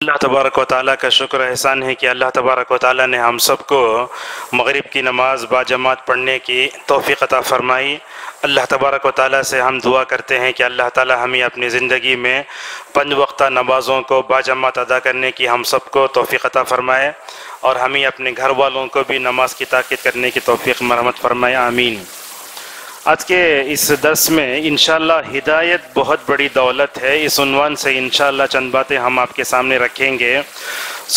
اللہ تبارک و تعالیٰ کا شکر احسان ہے کہ اللہ تبارک و تعالیٰ نے ہم سب کو مغرب کی نماز باجماعت پڑھنے کی توفیق عطا فرمائی۔ اللہ تبارک و تعالیٰ سے ہم دعا کرتے ہیں کہ اللہ تعالیٰ ہمیں اپنی زندگی میں 5 وقتہ نمازوں کو باجماعت ادا کرنے کی ہم سب کو توفیق عطا فرمائے، اور ہمیں اپنے گھر والوں کو بھی نماز کی تاکید کرنے کی توفیق مرحمت فرمائے، آمین۔ آج کے اس درس میں انشاءاللہ ہدایت بہت بڑی دولت ہے، اس عنوان سے انشاءاللہ چند باتیں ہم آپ کے سامنے رکھیں گے۔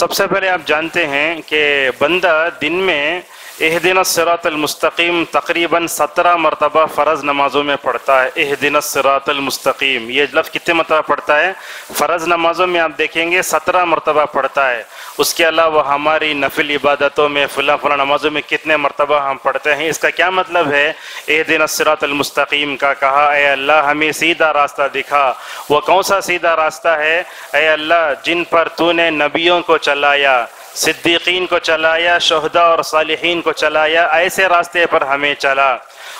سب سے پہلے آپ جانتے ہیں کہ بندہ دن میں اہدنا الصراط المستقیم تقریباً 17 مرتبہ فرض نمازوں میں پڑھتا ہے۔ اہدنا الصراط المستقیم، یہ لفظ کتنے مرتبہ پڑھتا ہے؟ فرض نمازوں میں آپ دیکھیں گے 17 مرتبہ پڑھتا ہے۔ اس کے علاوہ ہماری نفل عبادتوں میں فلاں نمازوں میں کتنے مرتبہ ہم پڑھتے ہیں؟ اس کا کیا مطلب ہے؟ اہدنا الصراط المستقیم کا کہا، اے اللہ ہمیں سیدھا راستہ دکھا۔ وہ کون سا سیدھا راستہ ہے؟ اے اللہ جن پر تو نے نبیوں کو چلایا، صدیقین کو چلایا، شہداء اور صالحین کو چلایا، ایسے راستے پر ہمیں چلا۔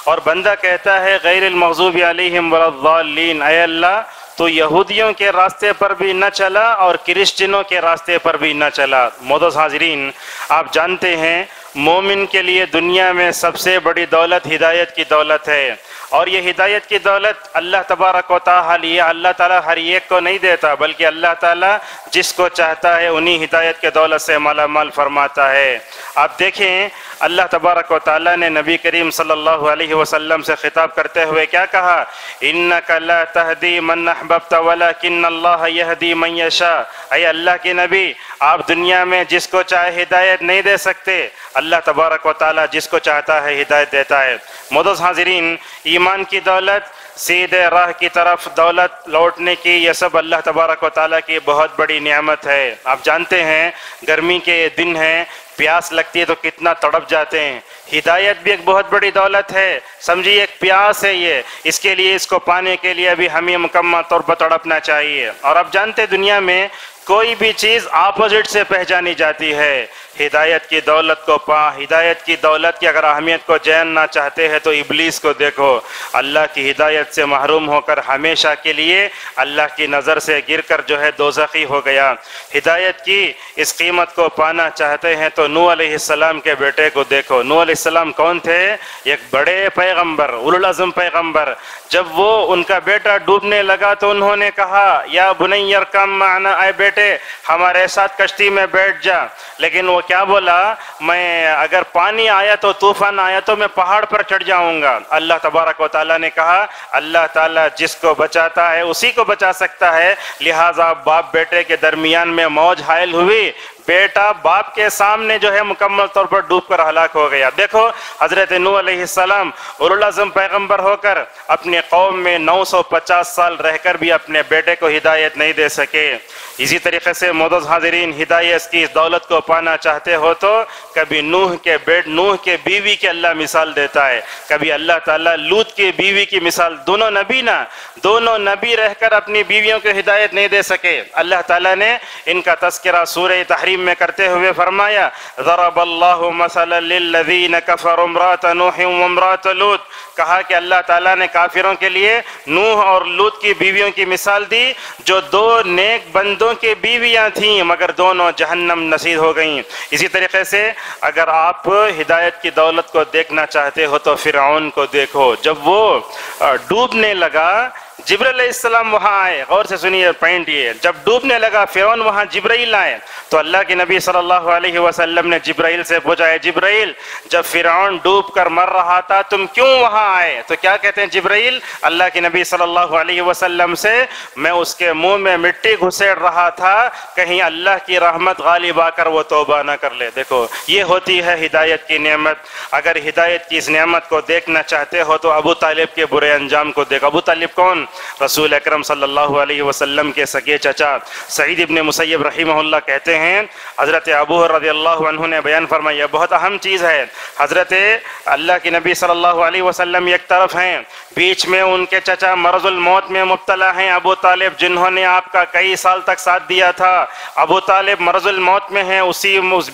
اور بندہ کہتا ہے غیر المغضوب علیہم ولا الضالین، اے اللہ تو یہودیوں کے راستے پر بھی نہ چلا اور کرسچنوں کے راستے پر بھی نہ چلا۔ معزز حاضرین، آپ جانتے ہیں مومن کے لیے دنیا میں سب سے بڑی دولت ہدایت کی دولت ہے، اور یہ ہدایت کی دولت اللہ تبارک و تعالی اللہ تعالیٰ ہر ایک کو نہیں دیتا، بلکہ اللہ تعالیٰ جس کو چاہتا ہے انہی ہدایت کے دولت سے مالا مال فرماتا ہے۔ آپ دیکھیں اللہ تبارک و تعالیٰ نے نبی کریم صلی اللہ علیہ وسلم سے خطاب کرتے ہوئے کیا کہا؟ انک لا تہدی من احببت ولکن اللہ یہدی من یشاء۔ اے اللہ کے نبی، آپ دنیا میں جس کو چاہے ہدایت نہیں دے سکتے، اللہ تبارک و تعالیٰ جس کو چاہتا ہے ہدایت دیتا ہے۔ معزز حاضرین، ایمان کی دولت، سیدھے راہ کی طرف دولت لوٹنے کی، یہ سب اللہ تبارک و تعالیٰ کی بہت بڑی نعمت ہے۔ آپ جانتے ہیں گرمی کے دن ہیں، پیاس لگتی ہے تو کتنا تڑپ جاتے ہیں۔ ہدایت بھی ایک بہت بڑی دولت ہے، سمجھیے ایک پیاس ہے یہ، اس کے لیے اس کو پانے کے لیے بھی ہمیں مکمل طور پر تڑپنا چاہیے۔ اور اب جانتے دنیا میں کوئی بھی چیز اپوزٹ سے پہچانی جاتی ہے۔ ہدایت کی دولت کو ہدایت کی دولت کی اگر اہمیت کو جاننا چاہتے ہیں تو ابلیس کو دیکھو، اللہ کی ہدایت سے محروم ہو کر ہمیشہ کے لیے اللہ کی نظر سے گر کر جو ہے دوزخی ہو گیا۔ ہدایت کی اس قیمت کو پانا چاہتے ہیں تو نوح علیہ السلام کے بیٹے کو دیکھو۔ نوح علیہ السلام کون تھے؟ ایک بڑے پیغمبر، اولو العزم پیغمبر۔ جب وہ ان کا بیٹا ڈوبنے لگا تو انہوں نے کہا یا بنی ارکم معنا، اے بیٹے ہمارے ساتھ کشتی میں بیٹھ جا۔ لیکن وہ کیا بولا؟ میں اگر پانی آیا تو طوفان آیا تو میں پہاڑ پر چڑھ جاؤں گا۔ اللہ تبارک و تعالیٰ نے کہا اللہ تعالیٰ جس کو بچاتا ہے اسی کو بچا سکتا ہے، لہٰذا باپ بیٹے کے درمیان میں موج حائل ہوئی، بیٹا باپ کے سامنے جو ہے مکمل طور پر ڈوب کر ہلاک ہو گیا۔ دیکھو حضرت نوح علیہ السلام اولو العزم پیغمبر ہو کر اپنی قوم میں 950 سال رہ کر بھی اپنے بیٹے کو ہدایت نہیں دے سکے۔ اسی طریقے سے معزز حاضرین، ہدایت کی اس دولت کو پانا چاہتے ہو تو کبھی نوح کے بیوی کی اللہ مثال دیتا ہے، کبھی اللہ تعالیٰ لوط کی بیوی کی مثال، دونوں نبی رہ کر اپنی بیویوں کو ہدایت نہیں دے سکے۔ اللہ تعالیٰ نے ان کا تذکرہ سورہ تحریم میں کرتے ہوئے فرمایا ضرب اللہ مثلا للذین کفروا امرأۃ نوح وامرأۃ لوط، کہا کہ اللہ تعالیٰ نے کافروں کے لیے نوح اور لوط کی بیویوں کی مثال دی، جو 2 نیک بندوں کی بیویاں تھیں مگر دونوں جہنم نصیب ہو گئیں۔ اسی طریقے سے اگر آپ ہدایت کی دولت کو دیکھنا چاہتے ہو تو فرعون کو دیکھو، جب وہ ڈوبنے لگا جبرائیل علیہ السلام وہاں آئے، غور سے سنیے پوائنٹ یہ، جب ڈوبنے لگا فرعون وہاں جبرائیل آئے تو اللہ کے نبی صلی اللہ علیہ وسلم نے جبرائیل سے پوچھا ہے جبرائیل جب فرعون ڈوب کر مر رہا تھا تم کیوں وہاں آئے؟ تو کیا کہتے ہیں جبرائیل اللہ کے نبی صلی اللہ علیہ وسلم سے، میں اس کے منہ میں مٹی گھسیڑ رہا تھا کہیں اللہ کی رحمت غالب آ کر وہ توبہ نہ کر لے۔ دیکھو یہ ہوتی ہے ہدایت کی نعمت۔ اگر ہدایت کی اس نعمت کو دیکھنا چاہتے ہو تو ابو طالب کے برے انجام کو دیکھو۔ ابو طالب کون؟ رسول اکرم صلی اللہ علیہ وسلم کے سگے چچا سعید ابن مسیب رحمہ اللہ کہتے ہیں حضرت ابو رضی اللہ عنہ نے بیان فرمایا، یہ بہت اہم چیز ہے۔ حضرت اللہ کے نبی صلی اللہ علیہ وسلم ایک طرف ہیں، بیچ میں ان کے چچا مرض الموت میں مبتلا ہیں ابو طالب، جنہوں نے آپ کا کئی سال تک ساتھ دیا تھا۔ ابو طالب مرض الموت میں ہیں، اس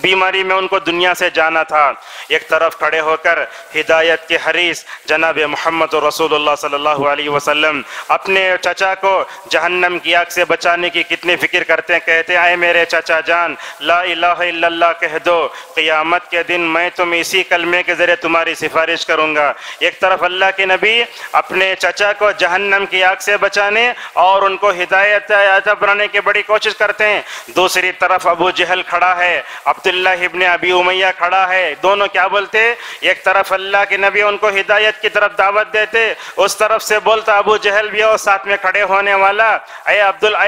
بیماری میں ان کو دنیا سے جانا تھا۔ ایک طرف کھڑے ہو کر ہدایت کے حریص جناب محمد رسول اللہ صلی اللہ علیہ وسلم اپنے چچا کو جہنم کی آگ سے بچانے کی کتنی فکر کرتے ہیں، کہتے ہیں اے میرے چچا جان لا الہ الا اللہ کہہ دو، قیامت کے دن میں تم اسی کلمے کے ذریعے تمہاری سفارش کروں گا۔ ایک طرف اللہ کے نبی اپنے چچا کو جہنم کی آگ سے بچانے اور ان کو ہدایت یافتہ بنانے کی بڑی کوشش کرتے ہیں، دوسری طرف ابو جہل کھڑا ہے، عبداللہ ابن ابی امیہ کھڑا ہے، دونوں کیا بولتے؟ ایک طرف اللہ کے نبی ان کو ہدایت کی طرف دعوت دیتے، اس طرف سے بولتا ابو جہل بھی اور ساتھ میں کھڑے ہونے والا اے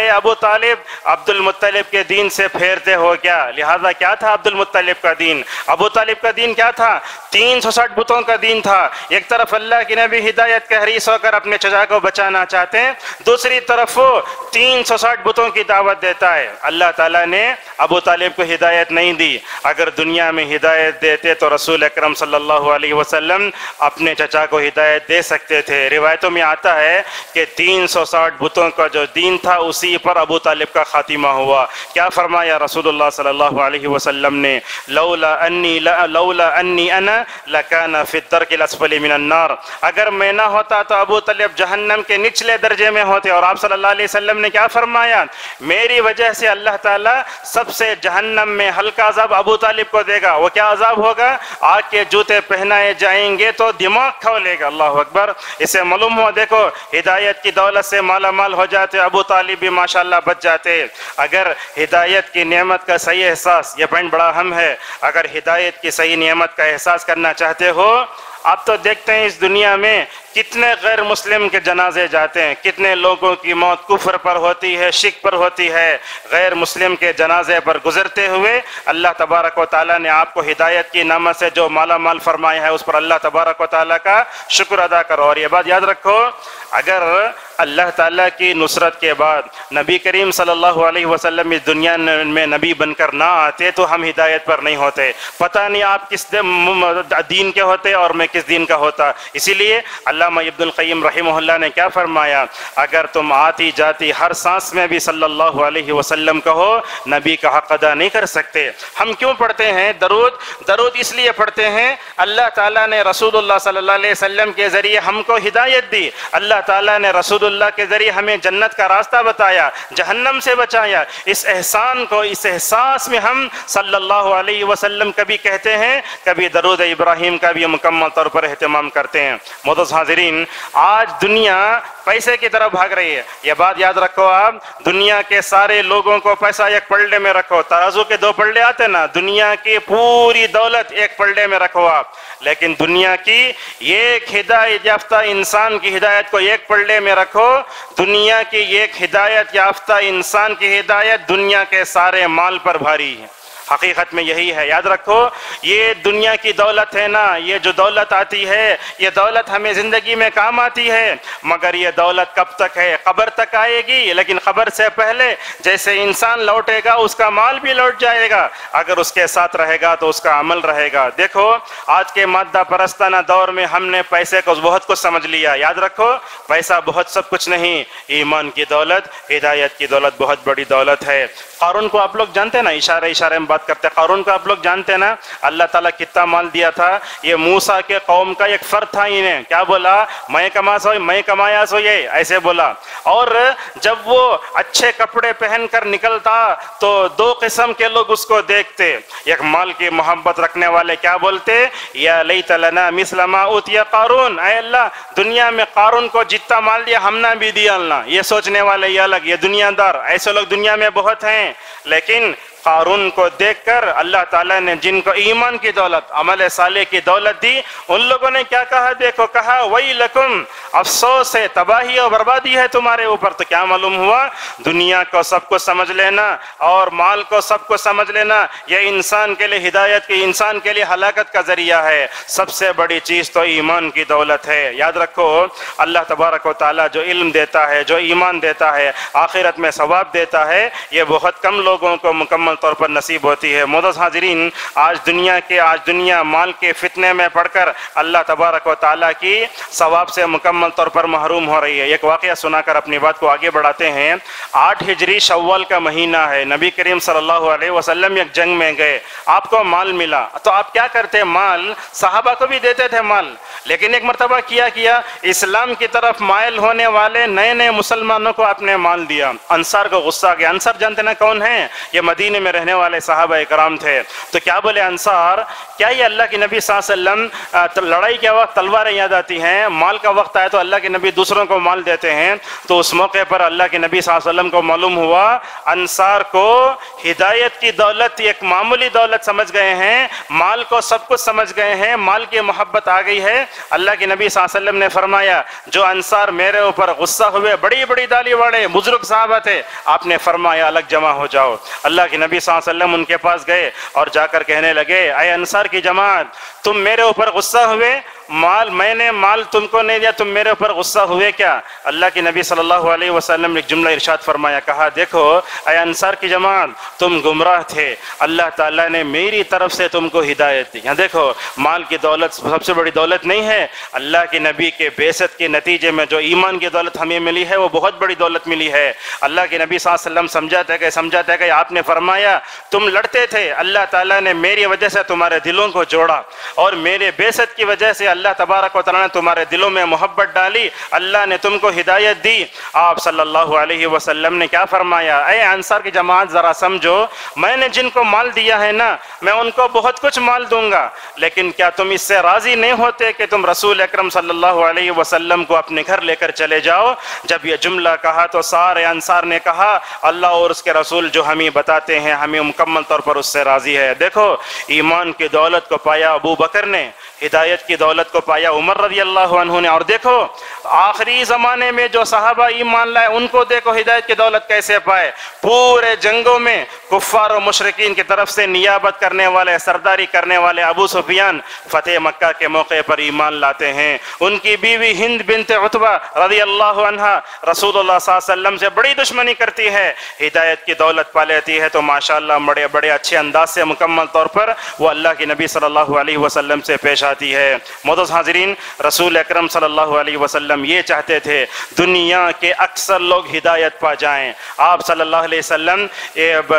ابو طالب عبد المطلب کے دین سے پھیرتے ہو کیا؟ لہذا کیا تھا عبد المطلب کا دین؟ ابو طالب کا دین کیا تھا؟ 360 بتوں کا دین تھا۔ ایک طرف اللہ کے نبی ہدایت کے حریص ہو کر اپنے چچا کو بچانا چاہتے ہیں، دوسری طرف وہ 360 بتوں کی دعوت دیتا ہے۔ اللہ تعالیٰ نے ابو طالب کو ہدایت نہیں دی، اگر دنیا میں ہدایت دیتے تو رسول اکرم صلی اللہ علیہ وسلم اپنے چچا کو ہدایت دے سکتے تھے۔ روایتوں میں آتا ہے کہ 360 بتوں کا جو دین تھا اسی پر ابو طالب کا خاتمہ ہوا۔ کیا فرمایا رسول اللہ صلی اللہ علیہ وسلم نے؟ لولا انی انا لکان فی الدرک الاسفل من النار، اگر میں نہ ہوتا تو ابو طالب جہنم کے نچلے درجے میں ہوتے۔ اور آپ صلی اللہ علیہ وسلم نے کیا فرمایا؟ میری وجہ سے اللہ تعالیٰ سب سے جہنم میں ہلکا عذاب ابو طالب کو دے گا۔ وہ کیا عذاب ہوگا؟ آگ کے جوتے پہنائے جائیں گے تو دماغ کھولے گا۔ اللہ اکبر! اسے معلوم ہو، دیکھو ہدایت کی دولت سے مالا مال ہو جاتے، ابو طالب بھی ماشاءاللہ بچ جاتے۔ اگر ہدایت کی نعمت کا صحیح احساس، یہ پوائنٹ بڑا اہم ہے، اگر ہدایت کی صحیح نعمت کا احساس کرنا چاہتے ہو، آپ تو دیکھتے ہیں اس دنیا میں کتنے غیر مسلم کے جنازے جاتے ہیں، کتنے لوگوں کی موت کفر پر ہوتی ہے، شرک پر ہوتی ہے۔ غیر مسلم کے جنازے پر گزرتے ہوئے اللہ تبارک و تعالیٰ نے آپ کو ہدایت کی نعمت سے جو مالا مال فرمایا ہے، اس پر اللہ تبارک و تعالیٰ کا شکر ادا کرو۔ اور یہ بات یاد رکھو، اگر اللہ تعالیٰ کی نصرت کے بعد نبی کریم صلی اللہ علیہ وسلم اس دنیا میں نبی بن کر نہ آتے تو ہم ہدایت پر نہیں ہوتے۔ پتہ نہیں آپ کس دین کے ہوتے اور میں کس دین کا ہوتا۔ اسی لیے علامہ ابن القیم رحمہ اللہ نے کیا فرمایا؟ اگر تم آتی جاتی ہر سانس میں بھی صلی اللہ علیہ وسلم کہو، نبی کا حق ادا نہیں کر سکتے۔ ہم کیوں پڑھتے ہیں درود اس لیے پڑھتے ہیں، اللہ تعالیٰ نے رسول اللہ صلی اللہ علیہ وسلم کے ذریعے ہم کو ہدایت دی، اللہ تعالیٰ نے رسول اللہ کے ذریعے ہمیں جنت کا راستہ بتایا، جہنم سے بچایا۔ اس احسان کو، اس احساس میں ہم صلی اللہ علیہ وسلم کبھی کہتے ہیں، کبھی درود ابراہیم کا بھی مکمل طور پر اہتمام کرتے ہیں۔ معزز حاضرین، آج دنیا پیسے کی طرف بھاگ رہی ہے، یہ بات یاد رکھو آپ، دنیا کے سارے لوگوں کو پیسہ ایک پلڑے میں رکھو، ترازو کے 2 پلڑے آتے نا، دنیا کی پوری دولت ایک پلڑے میں رکھو آپ، لیکن دنیا کی ایک ہدایت یافتہ انسان کی ہدایت کو ایک پلڑے میں رکھو، دنیا کی ایک ہدایت یافتہ انسان کی ہدایت دنیا کے سارے مال پر بھاری ہے۔ حقیقت میں یہی ہے، یاد رکھو، یہ دنیا کی دولت ہے نا، یہ جو دولت آتی ہے، یہ دولت ہمیں زندگی میں کام آتی ہے، مگر یہ دولت کب تک ہے؟ قبر تک آئے گی، لیکن قبر سے پہلے جیسے انسان لوٹے گا اس کا مال بھی لوٹ جائے گا، اگر اس کے ساتھ رہے گا تو اس کا عمل رہے گا۔ دیکھو آج کے مادہ پرستانہ دور میں ہم نے پیسے کو بہت کچھ سمجھ لیا، یاد رکھو پیسہ بہت سب کچھ نہیں، ایمان کی دولت، ہدایت کی دولت بہت بڑی دولت ہے۔ قارون کو آپ لوگ جانتے نا، اشارے میں بات کرتے ہیں، قارون کو آپ لوگ جانتے نا، اللہ تعالیٰ کتنا مال دیا تھا، یہ موسیٰ کے قوم کا ایک فرد تھا، انہیں کیا بولا؟ میں کمایا سو یہ ایسے بولا۔ اور جب وہ اچھے کپڑے پہن کر نکلتا تو 2 قسم کے لوگ اس کو دیکھتے، ایک مال کی محبت رکھنے والے کیا بولتے؟ یا لیت لنا مثل ما اوتی قارون، اے اللہ دنیا میں قارون کو جتنا مال دیا ہم نہ بھی دیا اللہ، یہ سوچنے والے یہ الگ، یہ دنیا دار، ایسے لوگ دنیا میں بہت ہیں۔ لیکن قارون کو دیکھ کر اللہ تعالیٰ نے جن کو ایمان کی دولت، عمل صالح کی دولت دی، ان لوگوں نے کیا کہا؟ دیکھو کہا ویلکم، افسوس ہے، تباہی اور بربادی ہے تمہارے اوپر۔ تو کیا معلوم ہوا؟ دنیا کو سب کو سمجھ لینا اور مال کو سب کو سمجھ لینا یہ انسان کے لیے ہدایت کی، انسان کے لیے ہلاکت کا ذریعہ ہے۔ سب سے بڑی چیز تو ایمان کی دولت ہے۔ یاد رکھو اللہ تبارک و تعالیٰ جو علم دیتا ہے، جو ایمان دیتا ہے، آخرت میں ثواب دیتا ہے، یہ بہت کم لوگوں کو مکمل طور پر نصیب ہوتی ہے۔ معزز حاضرین، آج دنیا مال کے فتنے میں پڑ کر اللہ تبارک و تعالیٰ کی ثواب سے مکمل طور پر محروم ہو رہی ہے۔ ایک واقعہ سنا کر اپنی بات کو آگے بڑھاتے ہیں۔ 8 ہجری شوال کا مہینہ ہے، نبی کریم صلی اللہ علیہ وسلم ایک جنگ میں گئے، آپ کو مال ملا تو آپ کیا کرتے؟ مال صحابہ کو بھی دیتے تھے مال، لیکن ایک مرتبہ کیا اسلام کی طرف مائل ہونے والے نئے مسلمانوں کو آپ نے مال دیا۔ انصار کو غصہ گیا۔ انصار جانتے نا کون ہیں؟ یہ مدینے میں رہنے والے صحابہ اکرام تھے۔ تو کیا بولے انصار؟ کیا یہ اللہ کے نبی صلی اللہ علیہ وسلم لڑائی کے وقت تلواریں یاد آتی ہیں، مال کا وقت آئے تو اللہ کے نبی دوسروں کو مال دیتے ہیں؟ تو اس موقع پر اللہ کے نبی صلی اللہ علیہ وسلم کو معلوم ہوا انصار کو ہدایت کی دولت ایک معمولی دولت سمجھ گئے ہیں، مال کو سب کچھ سمجھ گئے ہیں، مال کی محبت آ گئی ہے۔ اللہ کے نبی صلی اللہ علیہ وسلم نے فرمایا جو انصار میرے اوپر غصہ ہوئے، بڑی بڑی داڑھی والے بزرگ صحابہ تھے، آپ نے فرمایا الگ جمع ہو جاؤ۔ اللہ کے نبی صلی اللہ علیہ وسلم ان کے پاس گئے اور جا کر کہنے لگے اے انصار کی جماعت، تم میرے اوپر غصہ ہوئے، میں نے مال تم کو نہیں دیا، تم میرے اوپر غصہ ہوئے کیا؟ اللہ کے نبی صلی اللہ علیہ وسلم نے ایک جملہ ارشاد فرمایا، کہا دیکھو اے انصار کی جماعت، تم گمراہ تھے، اللہ تعالیٰ نے میری طرف سے تم کو ہدایت دی۔ یہاں دیکھو مال کی دولت سب سے بڑی دولت نہیں ہے، اللہ کے نبی کے بعثت کے نتیجے میں جو ایمان کی دولت ہمیں ملی ہے وہ بہت بڑی دولت ملی ہے۔ اللہ کے نبی صلی اللہ علیہ وسلم سمجھاتے کہ آپ نے فرمایا تم لڑتے تھے، اللہ تعالیٰ نے میری وجہ سے تمہارے دلوں کو جوڑا، اور میرے بعثت کی وجہ سے اللہ تبارک و تعالیٰ نے تمہارے دلوں میں محبت ڈالی، اللہ نے تم کو ہدایت دی۔ آپ صلی اللہ علیہ وسلم نے کیا فرمایا؟ اے انصار کی جماعت ذرا سمجھو، میں نے جن کو مال دیا ہے نا، میں ان کو بہت کچھ مال دوں گا، لیکن کیا تم اس سے راضی نہیں ہوتے کہ تم رسول اکرم صلی اللہ علیہ وسلم کو اپنے گھر لے کر چلے جاؤ؟ جب یہ جملہ کہا تو سارے انصار نے کہا اللہ اور اس کے رسول جو ہمیں بتاتے ہیں ہمیں مکمل طور پر اس سے راضی ہے۔ دیکھو ایمان کی دولت کو پایا ابو بکر نے، ہدایت کی دولت کو پایا عمر رضی اللہ عنہ نے، اور دیکھو آخری زمانے میں جو صحابہ ایمان لائے ان کو دیکھو ہدایت کی دولت کیسے پائے۔ پورے جنگوں میں کفار و مشرکین کی طرف سے نیابت کرنے والے، سرداری کرنے والے ابو سفیان فتح مکہ کے موقع پر ایمان لاتے ہیں۔ ان کی بیوی ہند بنت عتبہ رضی اللہ عنہا رسول اللہ صلی اللہ علیہ وسلم سے بڑی دشمنی کرتی ہے، ہدایت کی دولت پا لیتی ہے تو ماشاءاللہ بڑے اچھے انداز سے مکمل طور پر وہ اللہ کے نبی صلی اللہ علیہ وسلم سے پیش آتی ہے۔ معزز حاضرین، رسول اکرم صلی اللہ علیہ وسلم یہ چاہتے تھے دنیا کے اکثر لوگ ہدایت پا جائیں۔ آپ صلی اللہ علیہ وسلم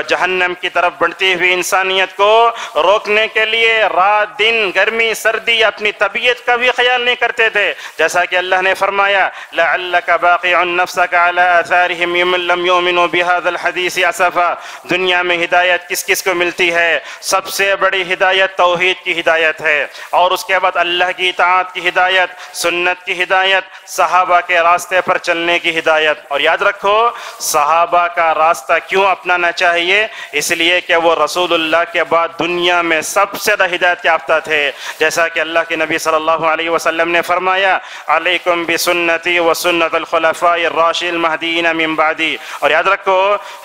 جہنم کی طرف بڑھتی ہوئی انسانیت کو روکنے کے لیے رات دن گرمی سردی اپنی طبیعت کا بھی خیال نہیں کرتے تھے، جیسا کہ اللہ نے فرمایا لعلک باقع نفسک علی آثارہم ان لم یؤمنوا بہذا الحدیث اسفا۔ دنیا میں ہدایت کس کس کو ملتی ہے؟ سب سے بڑی ہدایت توحید کی ہدایت ہے، اور اس کے بعد اللہ کی اطاعت کی ہدایت، سنت کی ہدایت، صحابہ کے راستے پر چلنے کی ہدایت۔ اور یاد رکھو صحابہ کا راستہ کیوں اپنانا چاہیے؟ اس لیے کہ وہ رسول اللہ کے بعد دنیا میں سب سے زیادہ ہدایت یافتہ تھے، جیسا کہ اللہ کے نبی صلی اللہ علیہ وسلم نے فرمایا علیکم بسنتی و سنت الخلفاء الراشدین المہدیین من بعدی۔ اور یاد رکھو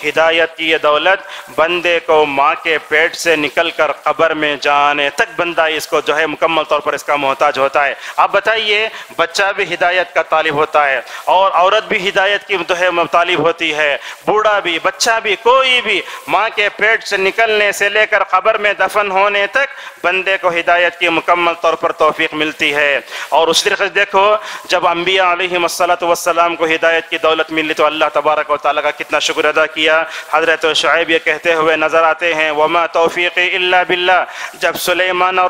ہدایت کی یہ دولت بندے کو ماں کے پیٹ سے نکل کر قبر میں جانے تک بندہ اس کو جو ہے مکمل طور پر اس کا محتاج ہوتا ہے۔ آپ بتائیے بچہ بھی ہدایت کا طالب ہوتا ہے، اور عورت بھی ہدایت کی جو ہے طالب ہوتی ہے، بوڑھا بھی، بچہ بھی، کوئی بھی ماں کے پیٹ سے نکلنے سے لے کر قبر میں دفن ہونے تک بندے کو ہدایت کی مکمل طور پر توفیق ملتی ہے۔ اور اس طریقے سے دیکھو جب انبیاء علیہم السلام کو ہدایت کی دولت ملی تو اللہ تبارک و تعالیٰ کا کتنا شکر ادا کیا۔ حضرت شعیب یہ کہتے ہوئے نظر آتے ہیں وما توفیقی الا باللہ۔ جب سلیمان اور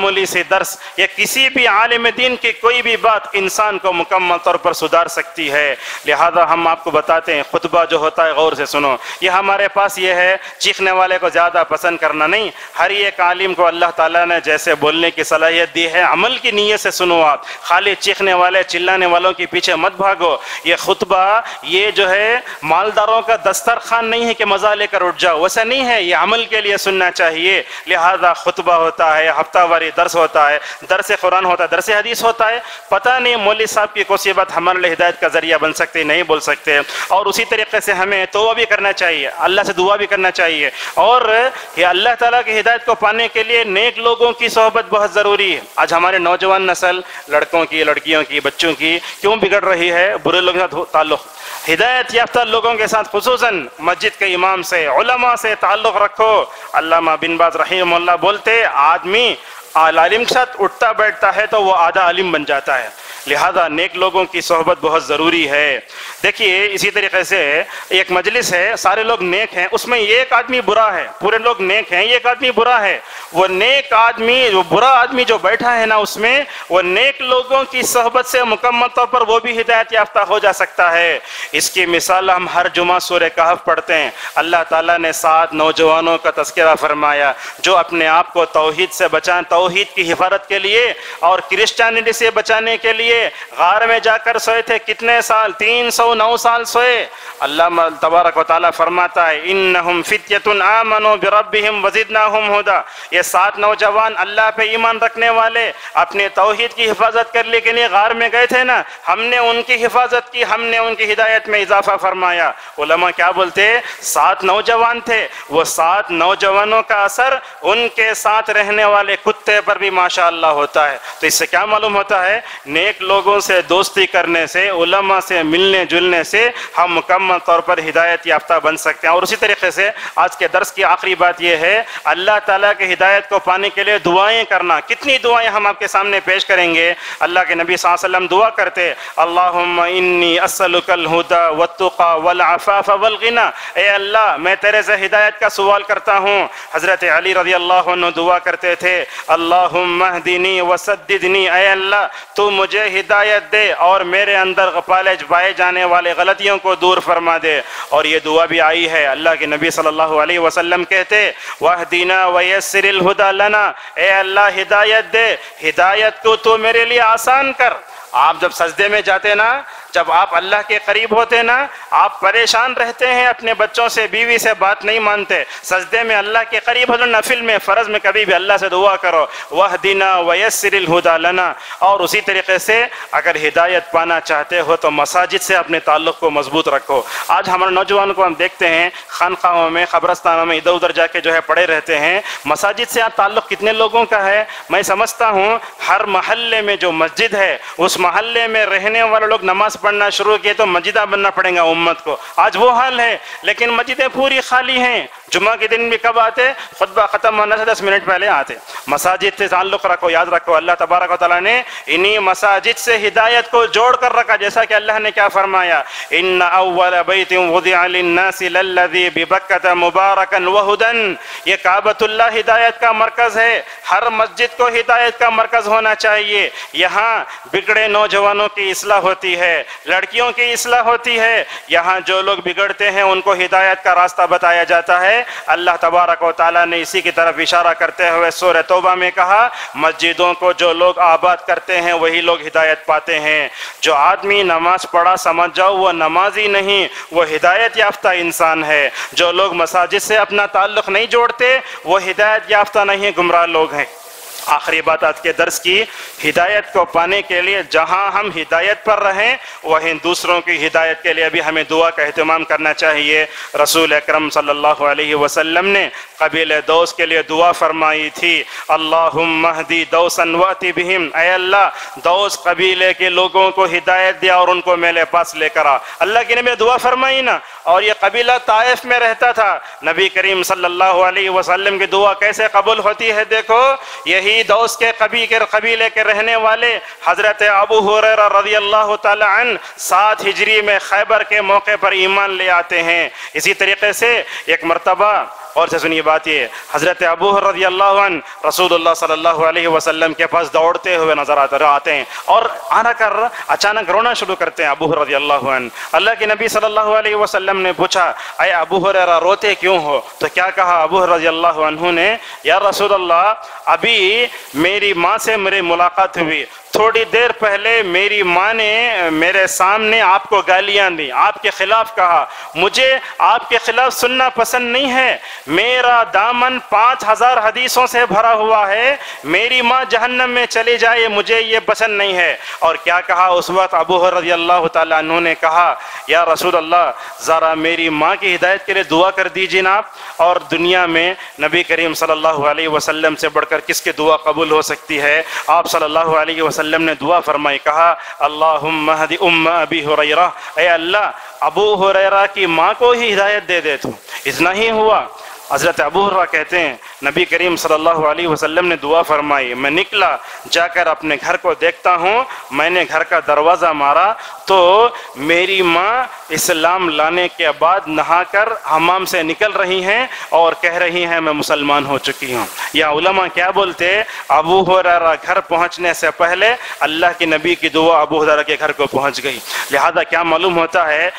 معمولی سے درس یا کسی بھی عالم دین کی کوئی بھی بات انسان کو مکمل طور پر سدھار سکتی ہے۔ لہذا ہم آپ کو بتاتے ہیں خطبہ جو ہوتا ہے غور سے سنو۔ یہ ہمارے پاس یہ ہے چیخنے والے کو زیادہ پسند کرنا نہیں، ہر ایک عالم کو اللہ تعالیٰ نے جیسے بولنے کی صلاحیت دی ہے عمل کی نیت سے سنو آپ، خالی چیخنے والے چلانے والوں کے پیچھے مت بھاگو۔ یہ خطبہ یہ جو ہے مالداروں کا دسترخوان نہیں ہے کہ مزہ لے کر اٹھ جاؤ، ویسا نہیں ہے، یہ عمل کے لیے سننا چاہیے۔ لہذا خطبہ ہوتا ہے، ہفتہ واری درس ہوتا ہے، درس قرآن ہوتا ہے، درس حدیث ہوتا ہے۔ پتہ نہیں مولوی صاحب کی کوئی بات ہمارے لیے ہدایت کا ذریعہ بن سکتے نہیں بول سکتے، اور اسی طریقے سے ہمیں توبہ بھی کرنا چاہیے، اللہ سے دعا بھی کرنا چاہیے، اور یہ اللہ تعالیٰ کی ہدایت کو پانے کے لیے نیک لوگوں کی صحبت بہت ضروری ہے۔ آج ہمارے نوجوان نسل لڑکوں کی، لڑکیوں کی، بچوں کی کیوں بگڑ رہی ہے؟ برے لوگوں کے ساتھ تعلق۔ ہدایت یافتہ لوگوں کے ساتھ خصوصاً مسجد کے امام سے، علماء سے تعلق رکھو۔ علامہ بن باز رحمہ اللہ بولتے آدمی عالم کے ساتھ اٹھتا بیٹھتا ہے تو وہ آدھا عالم بن جاتا ہے، لہذا نیک لوگوں کی صحبت بہت ضروری ہے۔ دیکھیے اسی طریقے سے ایک مجلس ہے، سارے لوگ نیک ہیں، اس میں ایک آدمی برا ہے، پورے لوگ نیک ہیں، ایک آدمی برا ہے، وہ نیک آدمی جو برا آدمی جو بیٹھا ہے نا اس میں، وہ نیک لوگوں کی صحبت سے مکمل طور پر وہ بھی ہدایت یافتہ ہو جا سکتا ہے۔ اس کی مثال ہم ہر جمعہ سورہ کہف پڑھتے ہیں، اللہ تعالیٰ نے 7 نوجوانوں کا تذکرہ فرمایا جو اپنے آپ کو توحید سے بچائیں، توحید کی حفاظت کے لیے اور کرسچینٹی سے بچانے کے لیے غار میں جا کر سوئے تھے۔ کتنے سال؟ 309 سال سوئے۔ اللہ تبارک و تعالیٰ فرماتا ہے انہم فتیۃ آمنوا بربہم وزدناہم ہدی، یہ 7 نوجوان اللہ پہ ایمان رکھنے والے اپنے توحید کی حفاظت کرنے کے لیے غار میں گئے تھے نا، ہم نے ان کی حفاظت کی، ہم نے ان کی ہدایت میں اضافہ فرمایا۔ علماء کیا بولتے؟ 7 نوجوان تھے، وہ 7 نوجوانوں کا اثر ان کے ساتھ رہنے والے کتے پر بھی ماشاءاللہ ہوتا ہے۔ تو اس سے کیا معلوم ہوتا ہے؟ نیک لوگوں سے دوستی کرنے سے، علماء سے ملنے جلنے سے ہم مکمل طور پر ہدایت یافتہ بن سکتے ہیں۔ اور اسی طریقے سے آج کے درس کی آخری بات یہ ہے اللہ تعالیٰ کی ہدایت کو پانے کے لیے دعائیں کرنا۔ کتنی دعائیں ہم آپ کے سامنے پیش کریں گے۔ اللہ کے نبی صلی اللہ علیہ وسلم دعا کرتے اللہم انی اسألک الہدی والتقی والعفاف والغنی، اے اللہ میں تیرے سے ہدایت کا سوال کرتا ہوں۔ حضرت علی رضی اللہ عنہ دعا کرتے تھے اللہم اہدنی وسددنی، اے اللہ تو مجھے ہدایت دے اور میرے اندر پائے جانے والے غلطیوں کو دور فرما دے۔ اور یہ دعا بھی آئی ہے، اللہ کے نبی صلی اللہ علیہ وسلم کہتے وَاهْدِنَا وَيَسِّرِ الْهُدَى لَنَا، اے اللہ ہدایت دے، ہدایت کو تو میرے لیے آسان کر۔ آپ جب سجدے میں جاتے نا، جب آپ اللہ کے قریب ہوتے نا، آپ پریشان رہتے ہیں، اپنے بچوں سے بیوی سے بات نہیں مانتے، سجدے میں اللہ کے قریب ہو جو نفل میں فرض میں کبھی بھی اللہ سے دعا کرو وَاهْدِنَا وَيَسِّرِ الْهُدَى لَنَا۔ اور اسی طریقے سے اگر ہدایت پانا چاہتے ہو تو مساجد سے اپنے تعلق کو مضبوط رکھو۔ آج ہمارے نوجوانوں کو ہم دیکھتے ہیں خانقاہوں میں، قبرستانوں میں ادھر ادھر جا کے جو ہے پڑے رہتے ہیں۔ مساجد سے آپ تعلق کتنے لوگوں کا ہے؟ میں سمجھتا ہوں ہر محلے میں جو مسجد ہے اس محلے میں رہنے والے لوگ نماز پڑھنا شروع کیے تو مسجدہ بننا پڑے گا امت کو۔ آج وہ حال ہے، لیکن مسجدیں پوری خالی ہیں۔ جمعہ کے دن بھی کب آتے؟ خطبہ ختم ہونے سے 10 منٹ پہلے آتے۔ مساجد سے تعلق رکھو، یاد رکھو اللہ تبارک و تعالیٰ نے انہی مساجد سے ہدایت کو جوڑ کر رکھا، جیسا کہ اللہ نے کیا فرمایا ان اول بیت وضع للناس للذی ببکۃ مبارکا وہدی، یہ کعبۃ اللہ ہدایت کا مرکز ہے۔ ہر مسجد کو ہدایت کا مرکز ہونا چاہیے۔ یہاں بگڑے نوجوانوں کی اصلاح ہوتی ہے، لڑکیوں کی اصلاح ہوتی ہے، یہاں جو لوگ بگڑتے ہیں ان کو ہدایت کا راستہ بتایا جاتا ہے۔ اللہ تبارک و تعالیٰ نے اسی کی طرف اشارہ کرتے ہوئے سورہ توبہ میں کہا مسجدوں کو جو لوگ آباد کرتے ہیں وہی لوگ ہدایت پاتے ہیں۔ جو آدمی نماز پڑھا سمجھ جاؤ وہ نمازی نہیں، وہ ہدایت یافتہ انسان ہے۔ جو لوگ مساجد سے اپنا تعلق نہیں جوڑتے وہ ہدایت یافتہ نہیں، گمراہ لوگ ہیں۔ آخری بات آج کے درس کی، ہدایت کو پانے کے لیے جہاں ہم ہدایت پر رہیں وہیں دوسروں کی ہدایت کے لیے بھی ہمیں دعا کا اہتمام کرنا چاہیے۔ رسول اکرم صلی اللہ علیہ وسلم نے قبیلہ دوس کے لیے دعا فرمائی تھی اللہم اہدی دوسا وأتی بہم، اے اللہ دوس قبیلے کے لوگوں کو ہدایت دیا اور ان کو میرے پاس لے کر آ۔ اللہ کی نبی دعا فرمائی نا، اور یہ قبیلہ طائف میں رہتا تھا۔ نبی کریم صلی اللہ علیہ وسلم کی دعا کیسے قبول ہوتی ہے دیکھو، یہی دوس کے قبیلے کے رہنے والے حضرت ابو ہریرہ رضی اللہ تعالی عنہ 7 ہجری میں خیبر کے موقع پر ایمان لے آتے ہیں۔ اسی طریقے سے ایک مرتبہ اور سے سنیے بات یہ، حضرت ابو ہریرہ رضی اللہ عنہ رسول اللہ صلی اللہ علیہ وسلم کے پاس دوڑتے ہوئے نظر آتے ہیں اور آنا کر اچانک رونا شروع کرتے ہیں ابو ہریرہ رضی اللہ عنہ۔ اللہ کے نبی صلی اللہ علیہ وسلم نے پوچھا اے ابو ہریرہ روتے کیوں ہو؟ تو کیا کہا ابو ہریرہ رضی اللہ عنہ نے، یا رسول اللہ ابھی میری ماں سے میری ملاقات ہوئی، تھوڑی دیر پہلے میری ماں نے میرے سامنے آپ کو گالیاں دی، آپ کے خلاف کہا، مجھے آپ کے خلاف سننا پسند نہیں ہے، میرا دامن 5000 حدیثوں سے بھرا ہوا ہے، میری ماں جہنم میں چلی جائے مجھے یہ پسند نہیں ہے۔ اور کیا کہا اس وقت ابو ہریرہ رضی اللہ تعالیٰ عنہ نے کہا، یا رسول اللہ ذرا میری ماں کی ہدایت کے لیے دعا کر دیجیے نا۔ اور دنیا میں نبی کریم صلی اللہ علیہ وسلم سے بڑھ کر کس کی دعا قبول ہو سکتی ہے؟ آپ صلی اللہ علیہ وسلم نے دعا فرمائی، کہا اللہم اہد ام ابی ہریرہ، اے اللہ ابو ہریرہ کی ماں کو ہی ہدایت دے دے تو۔ اتنا ہی ہوا، حضرت ابو ہریرہ کہتے ہیں نبی کریم صلی اللہ علیہ وسلم نے دعا فرمائی، میں نکلا جا کر اپنے گھر کو دیکھتا ہوں، میں نے گھر کا دروازہ مارا تو میری ماں اسلام لانے کے بعد نہا کر حمام سے نکل رہی ہیں اور کہہ رہی ہیں میں مسلمان ہو چکی ہوں۔ یا علماء کیا بولتے، ابو ہریرہ گھر پہنچنے سے پہلے اللہ کے نبی کی دعا ابو ہریرہ کے گھر کو پہنچ گئی۔ لہذا کیا معلوم ہوتا ہے،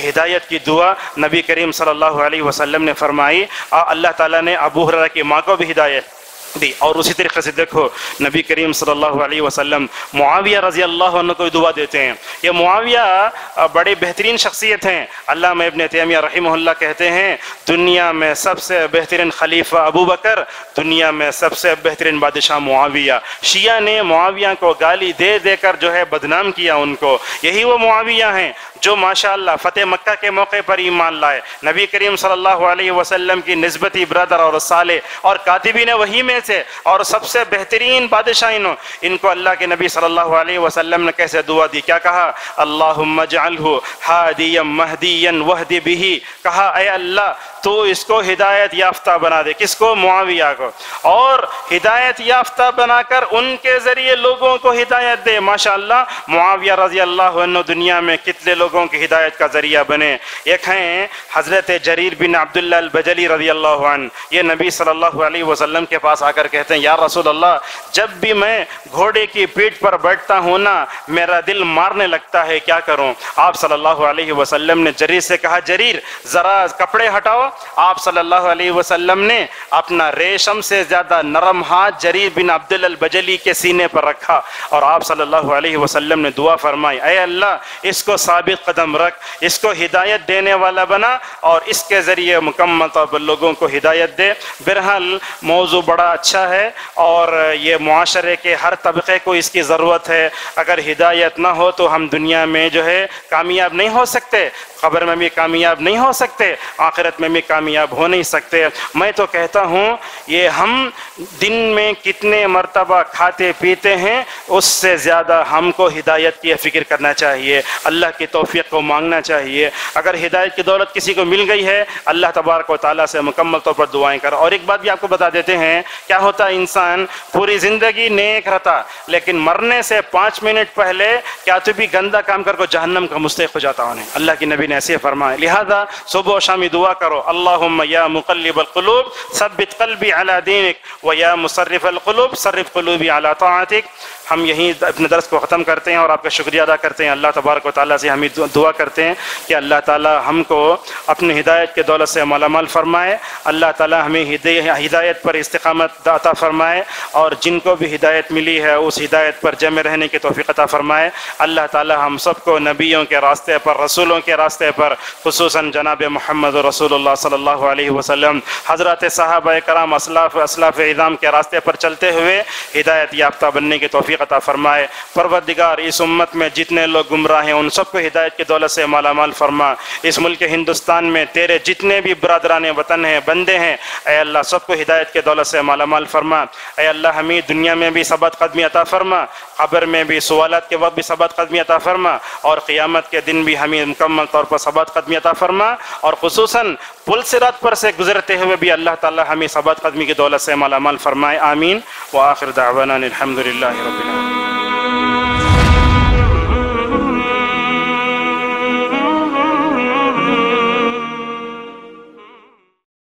ہدایت کی دعا نبی کریم صلی اللہ علیہ وسلم نے فرمائی، اللہ تعالیٰ نے ابو ہریرہ کی ماں کو بھی ہدایت دی۔ اور اسی طریقے سے دیکھو نبی کریم صلی اللہ علیہ وسلم معاویہ رضی اللہ عنہ کو دعا دیتے ہیں۔ یہ معاویہ بڑی بہترین شخصیت ہیں۔ علامہ ابن تیمیہ رحمہ اللہ کہتے ہیں دنیا میں سب سے بہترین خلیفہ ابو بکر، دنیا میں سب سے بہترین بادشاہ معاویہ۔ شیعہ نے معاویہ کو گالی دے دے کر جو ہے بدنام کیا ان کو، یہی وہ معاویہ ہیں جو ماشاءاللہ فتح مکہ کے موقع پر ایمان لائے، نبی کریم صلی اللہ علیہ وسلم کی نسبتی برادر اور صالح اور کاتبین وحی میں سے، اور سب سے بہترین بادشاہ ان کو اللہ کے نبی صلی اللہ علیہ وسلم نے کیسے دعا دی، کیا کہا، اللہم اجعلہ ہادیا مہدیا وہد بہ، کہا اے اللہ تو اس کو ہدایت یافتہ بنا دے، کس کو، معاویہ کو، اور ہدایت یافتہ بنا کر ان کے ذریعے لوگوں کو ہدایت دے۔ ماشاءاللہ معاویہ رضی اللہ عنہ دنیا میں کتنے لوگوں کی ہدایت کا ذریعہ بنے۔ ایک ہیں حضرت جریر بن عبداللہ البجلی رضی اللہ عنہ، یہ نبی صلی اللہ علیہ وسلم کے پاس آ کر کہتے ہیں یا رسول اللہ جب بھی میں گھوڑے کی پیٹھ پر بیٹھتا ہوں نا میرا دل مارنے لگتا ہے، کیا کروں؟ آپ صلی اللہ علیہ وسلم نے جریر سے کہا جریر ذرا کپڑے ہٹاؤ۔ آپ صلی اللہ علیہ وسلم نے اپنا ریشم سے زیادہ نرم ہاتھ جریر بن عبداللہ البجلی کے سینے پر رکھا اور آپ صلی اللہ علیہ وسلم نے دعا فرمائی، اے اللہ اس کو ثابت قدم رکھ، اس کو ہدایت دینے والا بنا اور اس کے ذریعے مکمل طور پر لوگوں کو ہدایت دے۔ بہرحال موضوع بڑا اچھا ہے اور یہ معاشرے کے ہر طبقے کو اس کی ضرورت ہے۔ اگر ہدایت نہ ہو تو ہم دنیا میں جو ہے کامیاب نہیں ہو سکتے، قبر میں بھی کامیاب نہیں ہو سکتے، آخرت میں بھی کامیاب ہو نہیں سکتے۔ میں تو کہتا ہوں یہ ہم دن میں کتنے مرتبہ کھاتے پیتے ہیں اس سے زیادہ ہم کو ہدایت کی فکر کرنا چاہیے، اللہ کی توفیق کو مانگنا چاہیے۔ اگر ہدایت کی دولت کسی کو مل گئی ہے اللہ تبارک و تعالیٰ سے مکمل طور پر دعائیں کر۔ اور ایک بات بھی آپ کو بتا دیتے ہیں، کیا ہوتا ہے انسان پوری زندگی نیک رہتا لیکن مرنے سے 5 منٹ پہلے کیا تو بھی گندہ کام کر کو جہنم کا مستحق ہو جاتا انہیں، اللہ کی نبی نے ایسے فرمایا۔ لہذا صبح و شامی دعا کرو، اللہم یا مقلب القلوب ثبت قلبی علی دینک و یا مصرف القلوب صرف قلوبی علی طاعتک۔ ہم یہیں اپنے درس کو ختم کرتے ہیں اور آپ کا شکریہ ادا کرتے ہیں۔ اللہ تبارک و تعالیٰ سے ہمیں دعا کرتے ہیں کہ اللہ تعالیٰ ہم کو اپنی ہدایت کے دولت سے مالا مال فرمائے، اللہ تعالیٰ ہمیں ہدایت پر استقامت عطا فرمائے اور جن کو بھی ہدایت ملی ہے اس ہدایت پر جمع رہنے کی توفیق عطا فرمائے۔ اللہ تعالیٰ ہم سب کو نبیوں کے راستے پر، رسولوں کے راستے پر، خصوصاً جناب محمد رسول اللہ صلی اللہ علیہ وسلم، حضرات صحابہ کرام، اسلاف اعظام کے راستے پر چلتے ہوئے ہدایت یافتہ بننے کی توفیق عطا فرمائے۔ پروردگار اس امت میں جتنے لوگ گمراہ ہیں ان سب کو ہدایت کی دولت سے مالا مال فرما۔ اس ملک ہندوستان میں تیرے جتنے بھی برادران وطن ہیں، بندے ہیں، اے اللہ سب کو ہدایت کی دولت سے مالا مال فرما۔ اے اللہ ہمیں دنیا میں بھی ثبات قدمی عطا فرما، قبر میں بھی سوالات کے وقت بھی ثبات قدمی عطا فرما، اور قیامت کے دن بھی ہمیں مکمل طور پر ثبات قدمی عطا فرما، اور خصوصاً پل صراط پر سے گزرتے ہوئے بھی اللہ تعالی ہمیں ثبات قدمی کی دولت سے مالا مال فرمائے۔ آمین۔ وآخر دعوانا الحمد للہ رب العالمین۔